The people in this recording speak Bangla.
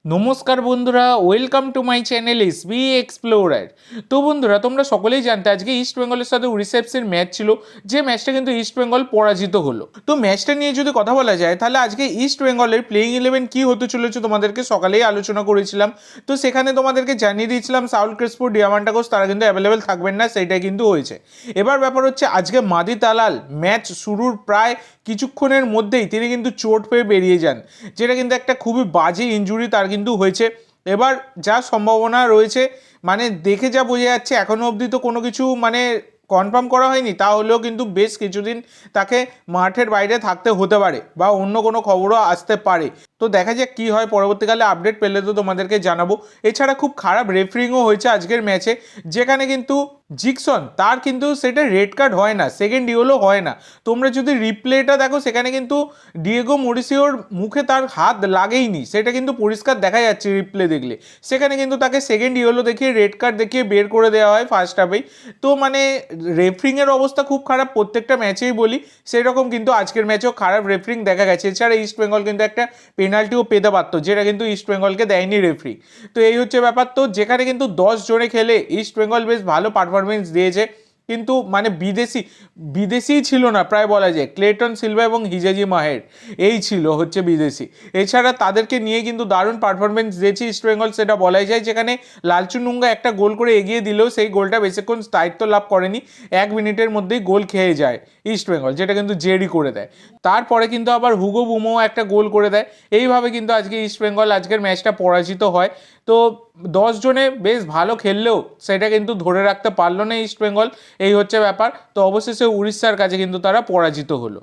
নমস্কার বন্ধুরা, welcome to my channel SB explorer. তো বন্ধুরা, তোমরা সকলেই জানতে আজকে ইস্ট বেঙ্গলের সাথে উড়িষ্যা এফসির ম্যাচ ছিল, যে ম্যাচটা কিন্তু ইস্ট বেঙ্গল পরাজিত হলো। তো ম্যাচটা নিয়ে যদি কথা বলা যায়, তাহলে আজকে ইস্ট বেঙ্গলের প্লেইং 11 কি হতে চলেছে তোমাদেরকে সকালেই আলোচনা করেছিলাম। তো সেখানে তোমাদেরকে জানিয়ে দিয়েছিলাম সাউল ক্রেসপো, ডিয়ামান্টাগোস তারা কিন্তু অ্যাভেলেবেল থাকবেন না, সেইটাই কিন্তু হয়েছে। এবার ব্যাপার হচ্ছে আজকে মাদি তালাল ম্যাচ শুরুর প্রায় কিছুক্ষণের মধ্যেই তিনি কিন্তু চোট পেয়ে বেরিয়ে যান, যেটা কিন্তু একটা খুবই বাজে ইনজুরি তার কিন্তু হয়েছে। এবার যা সম্ভাবনা রয়েছে, মানে দেখে যা বোঝা যাচ্ছে এখনো অবধি তো কোনো কিছু মানে কনফার্ম করা হয়নি, তাহলেও কিন্তু বেশ কিছুদিন তাকে মাঠের বাইরে থাকতে হতে পারে বা অন্য কোনো খবরও আসতে পারে। তো দেখা যাক কী হয়, পরবর্তীকালে আপডেট পেলে তো তোমাদেরকে জানাবো। এছাড়া খুব খারাপ রেফারিংও হয়েছে আজকের ম্যাচে, যেখানে কিন্তু জিকসন তার কিন্তু সেটা রেড কার্ড হয় না, সেকেন্ড ইয়েলো হয় না। তোমরা যদি রিপ্লেটা দেখো, সেখানে কিন্তু ডিয়েগো মরিসিওর মুখে তার হাত লাগেইনি, সেটা কিন্তু পরিষ্কার দেখা যাচ্ছে রিপ্লে দেখলে। সেখানে কিন্তু তাকে সেকেন্ড ইয়েলো দেখিয়ে রেড কার্ড দেখিয়ে বের করে দেওয়া হয় ফার্স্ট হাফেই। তো মানে রেফারিংয়ের অবস্থা খুব খারাপ প্রত্যেকটা ম্যাচেই বলি, সেই রকম কিন্তু আজকের ম্যাচেও খারাপ রেফারিং দেখা গেছে। এছাড়া ইস্ট বেঙ্গল কিন্তু একটা পেনাল্টিও পেতে পারতো, যেটা কিন্তু ইস্ট বেঙ্গলকে দেয়নি রেফারি। তো এই হচ্ছে ব্যাপার। তো যেখানে কিন্তু 10 জনে খেলে ইস্ট বেঙ্গল বেশ ভালো পারফরমেন্স দিয়েছে, কিন্তু মানে বিদেশি ছিল না প্রায় বলা যায়। ক্লেটন সিলভা এবং হিজাজি মাহের এই ছিল হচ্ছে বিদেশি। এছাড়া তাদেরকে নিয়ে কিন্তু দারুণ পারফরমেন্স দিয়েছে ইস্ট বেঙ্গল, সেটা বলাই যায়। যেখানে লালচুনুঙ্গা একটা গোল করে এগিয়ে দিলেও সেই গোলটা বেশিক্ষণ স্থায়িত্ব লাভ করেনি, 1 মিনিটের মধ্যেই গোল খেয়ে যায় ইস্ট বেঙ্গল, যেটা কিন্তু জেরি করে দেয়। তারপরে কিন্তু আবার হুগো বুমো একটা গোল করে দেয়। এইভাবে কিন্তু আজকে ইস্ট বেঙ্গল আজকের ম্যাচটা পরাজিত হয়। তো 10 জনে বেশ ভালো খেললেও সেটা কিন্তু ধরে রাখতে পারলো না ইস্ট বেঙ্গল, এই হচ্ছে ব্যাপার। তো অবশেষে উড়িষ্যার কাছে কিন্তু তারা পরাজিত হলো।